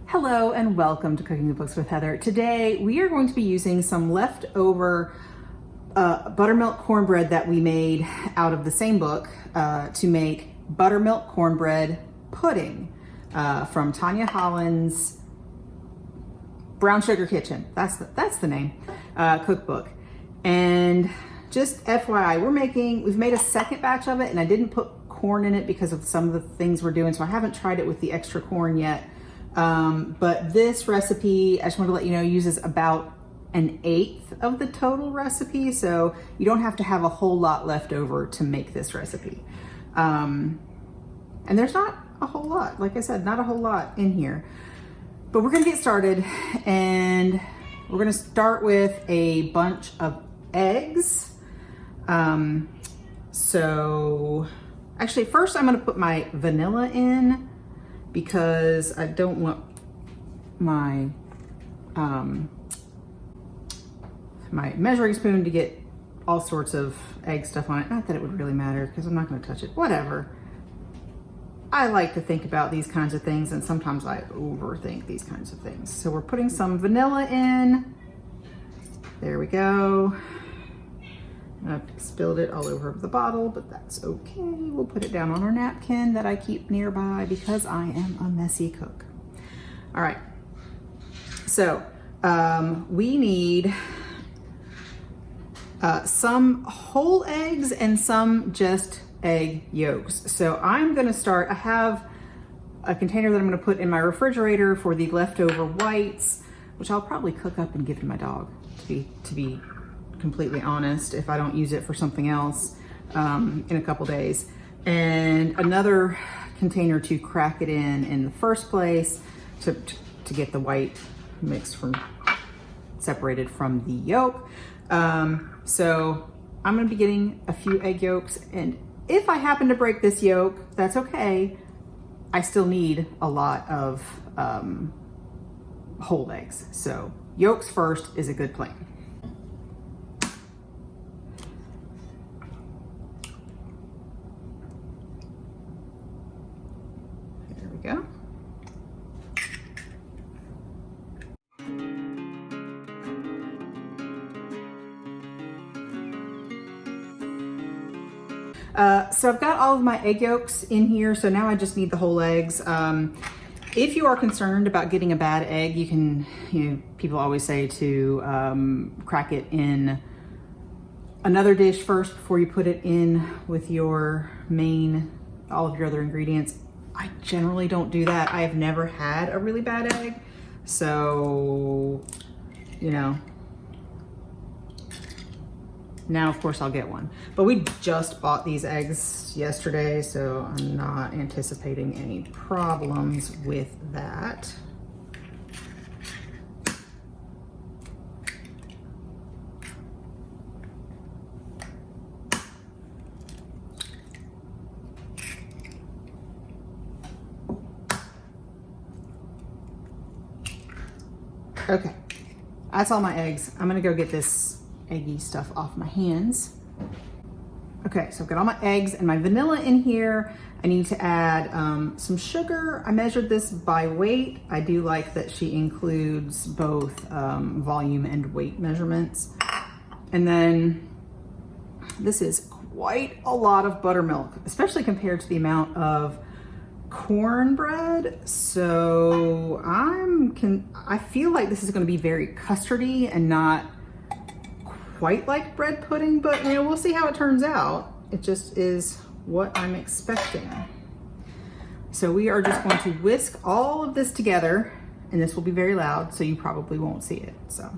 Hello and welcome to Cooking the Books with Heather. Today we are going to be using some leftover buttermilk cornbread that we made out of the same book to make buttermilk cornbread pudding from Tanya Holland's Brown Sugar Kitchen. That's the name, cookbook. And just FYI, we've made a second batch of it, and I didn't put corn in it because of some of the things we're doing, so I haven't tried it with the extra corn yet. But this recipe, I just want to let you know, uses about 1/8 of the total recipe, so you don't have to have a whole lot left over to make this recipe. And there's not a whole lot, like I said, not a whole lot in here. But we're gonna get started, and we're gonna start with a bunch of eggs. So actually first I'm gonna put my vanilla in, because I don't want my my measuring spoon to get all sorts of egg stuff on it. Not that it would really matter, because I'm not going to touch it. Whatever. I like to think about these kinds of things, and sometimes I overthink these kinds of things. So we're putting some vanilla in. There we go. I've spilled it all over the bottle, but that's okay. We'll put it down on our napkin that I keep nearby because I am a messy cook. All right, so we need some whole eggs and some just egg yolks. So I'm gonna start, I have a container that I'm gonna put in my refrigerator for the leftover whites, which I'll probably cook up and give to my dog, to be completely honest, if I don't use it for something else in a couple days. And another container to crack it in the first place to get the white separated from the yolk. So I'm gonna be getting a few egg yolks, and if I happen to break this yolk, that's okay. I still need a lot of whole eggs. So yolks first is a good plan. Go. So I've got all of my egg yolks in here, so now I just need the whole eggs. If you are concerned about getting a bad egg, people always say to crack it in another dish first before you put it in with your all of your other ingredients. I generally don't do that. I have never had a really bad egg, so, now of course I'll get one. But we just bought these eggs yesterday, so I'm not anticipating any problems with that. Okay, that's all my eggs. I'm gonna go get this eggy stuff off my hands. Okay, so I've got all my eggs and my vanilla in here. I need to add some sugar. I measured this by weight. I do like that she includes both volume and weight measurements. And then this is quite a lot of buttermilk, especially compared to the amount of cornbread. So I feel like this is going to be very custardy and not quite like bread pudding, but we'll see how it turns out. It just is what I'm expecting. So we are just going to whisk all of this together, and this will be very loud, so you probably won't see it. So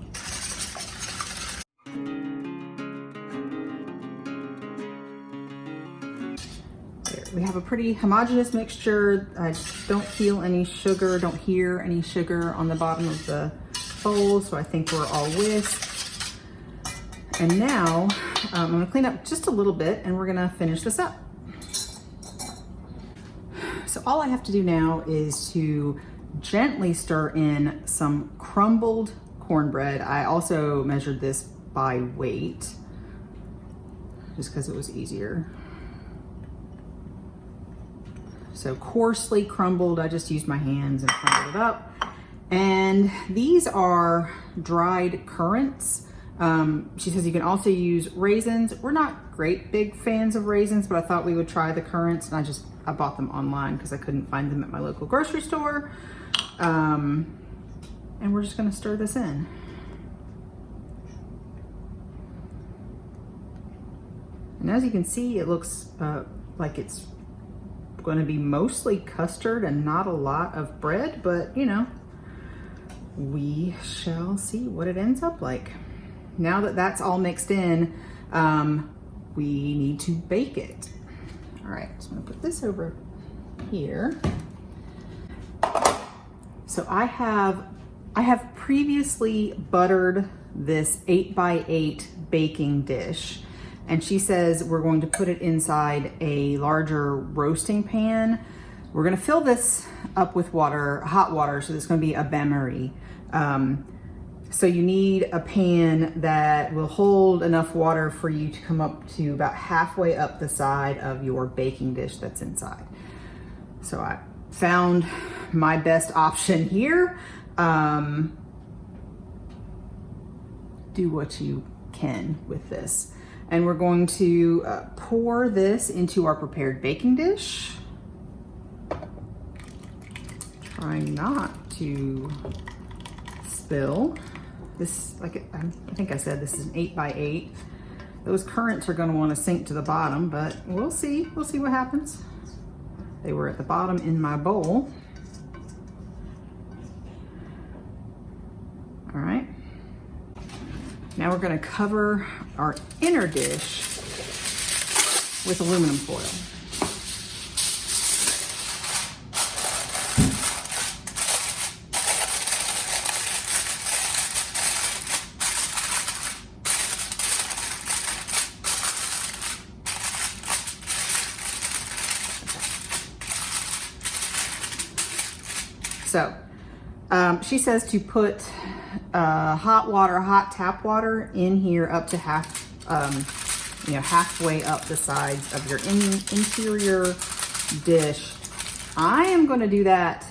we have a pretty homogeneous mixture. I don't feel any sugar, don't hear any sugar on the bottom of the bowl, so I think we're all whisked. And now I'm gonna clean up just a little bit, and we're gonna finish this up. So all I have to do now is to gently stir in some crumbled cornbread. I also measured this by weight, just because it was easier. So coarsely crumbled, I just used my hands and crumbled it up. And these are dried currants. She says you can also use raisins. We're not great big fans of raisins, but I thought we would try the currants, and I bought them online because I couldn't find them at my local grocery store. And we're just gonna stir this in. And as you can see, it looks like it's going to be mostly custard and not a lot of bread, but you know, we shall see what it ends up like. Now that that's all mixed in, we need to bake it. All right, so I'm gonna put this over here. So I have previously buttered this 8x8 baking dish, and she says we're going to put it inside a larger roasting pan. We're gonna fill this up with water, hot water, so this is gonna be a bain-marie. So you need a pan that will hold enough water for you to come up to about halfway up the side of your baking dish that's inside. So I found my best option here. Do what you can with this. And we're going to pour this into our prepared baking dish. Trying not to spill. This, like I think I said, this is an 8x8. Those currants are going to want to sink to the bottom, but we'll see. We'll see what happens. They were at the bottom in my bowl. All right. Now we're going to cover our inner dish with aluminum foil. So she says to put hot tap water in here up to halfway up the sides of your interior dish. I am going to do that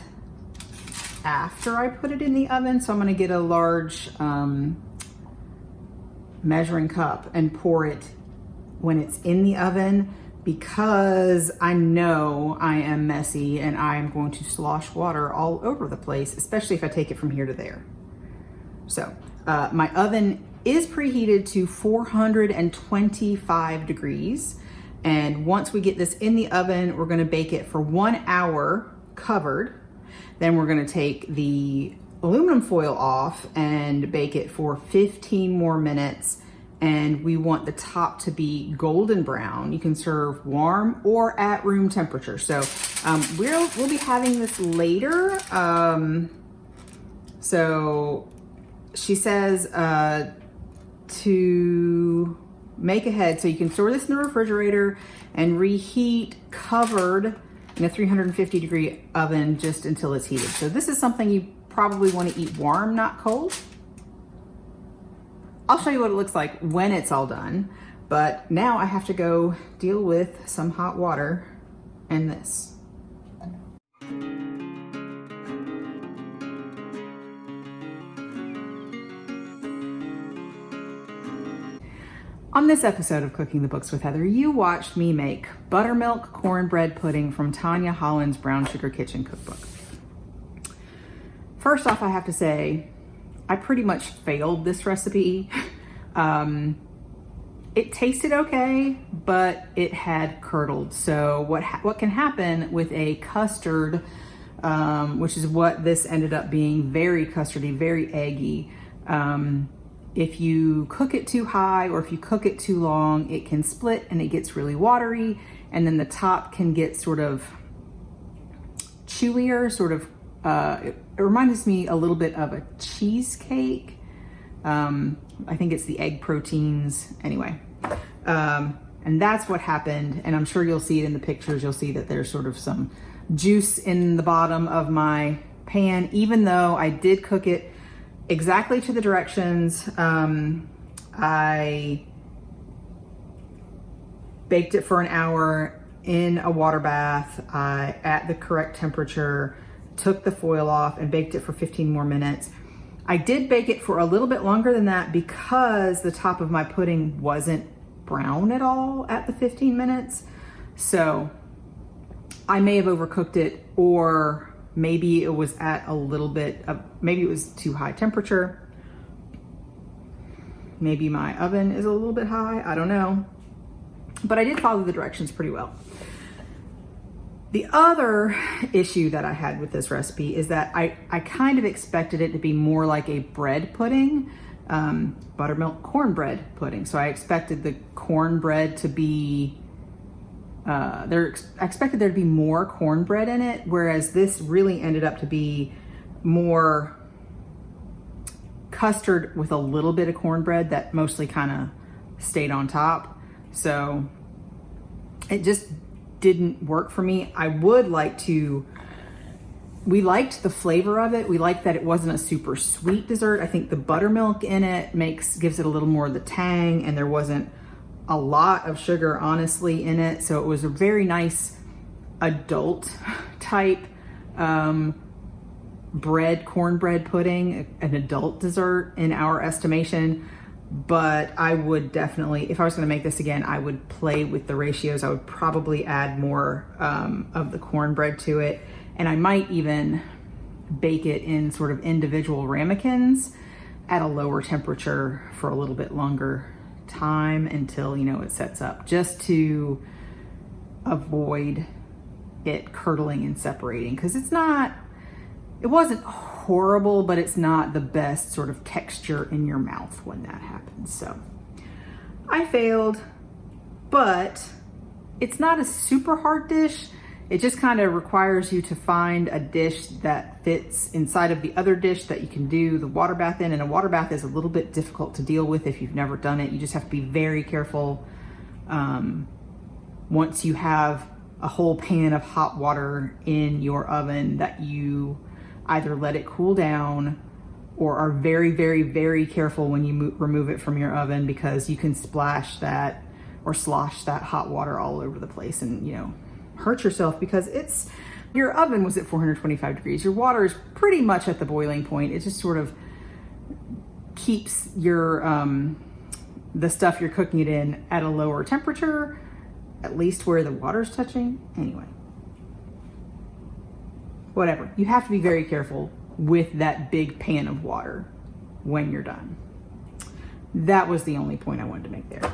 after I put it in the oven. So I'm going to get a large measuring cup and pour it when it's in the oven, because I know I am messy and I'm going to slosh water all over the place, especially if I take it from here to there. So my oven is preheated to 425 degrees. And once we get this in the oven, we're gonna bake it for 1 hour covered. Then we're gonna take the aluminum foil off and bake it for 15 more minutes. And we want the top to be golden brown. You can serve warm or at room temperature. So we'll be having this later. So she says to make ahead, so you can store this in the refrigerator and reheat covered in a 350 degree oven just until it's heated. So this is something you probably want to eat warm, not cold. I'll show you what it looks like when it's all done, but now I have to go deal with some hot water and this. On this episode of Cooking the Books with Heather, you watched me make buttermilk cornbread pudding from Tanya Holland's Brown Sugar Kitchen cookbook. First off, I have to say, I pretty much failed this recipe. It tasted okay, but it had curdled. So what can happen with a custard, which is what this ended up being, very custardy, very eggy. If you cook it too high or if you cook it too long, it can split and it gets really watery, and then the top can get sort of chewier, sort of, it reminds me a little bit of a cheesecake. I think it's the egg proteins anyway. And that's what happened. And I'm sure you'll see it in the pictures. You'll see that there's sort of some juice in the bottom of my pan, even though I did cook it exactly to the directions. I baked it for an hour in a water bath at the correct temperature took the foil off and baked it for 15 more minutes. I did bake it for a little bit longer than that because the top of my pudding wasn't brown at all at the 15 minutes. So I may have overcooked it, or maybe it was at a little bit of, maybe it was too high temperature. Maybe my oven is a little bit high, I don't know. But I did follow the directions pretty well. The other issue that I had with this recipe is that I kind of expected it to be more like a bread pudding, buttermilk cornbread pudding. So I expected the cornbread to be, I expected there to be more cornbread in it, whereas this really ended up to be more custard with a little bit of cornbread that mostly kind of stayed on top. So it just didn't work for me. I would like to, we liked the flavor of it. We liked that it wasn't a super sweet dessert. I think the buttermilk in it gives it a little more of the tang, and there wasn't a lot of sugar honestly in it. So it was a very nice adult type cornbread pudding, an adult dessert in our estimation. But I would definitely, if I was going to make this again, I would play with the ratios. I would probably add more of the cornbread to it. And I might even bake it in sort of individual ramekins at a lower temperature for a little bit longer time until, you know, it sets up, just to avoid it curdling and separating. Because it wasn't horrible, but it's not the best sort of texture in your mouth when that happens. So I failed, but it's not a super hard dish. It just kind of requires you to find a dish that fits inside of the other dish that you can do the water bath in. And a water bath is a little bit difficult to deal with if you've never done it. You just have to be very careful. Once you have a whole pan of hot water in your oven, that you either let it cool down or are very, very, very careful when you remove it from your oven, because you can splash that or slosh that hot water all over the place and, you know, hurt yourself, because your oven was at 425 degrees. Your water is pretty much at the boiling point. It just sort of keeps your, the stuff you're cooking it in at a lower temperature, at least where the water's touching. Anyway. Whatever. You have to be very careful with that big pan of water when you're done. That was the only point I wanted to make there.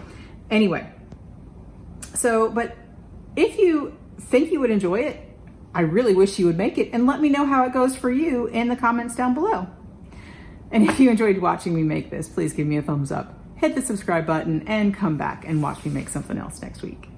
Anyway, so, but if you think you would enjoy it, I really wish you would make it, and let me know how it goes for you in the comments down below. And if you enjoyed watching me make this, please give me a thumbs up, hit the subscribe button, and come back and watch me make something else next week.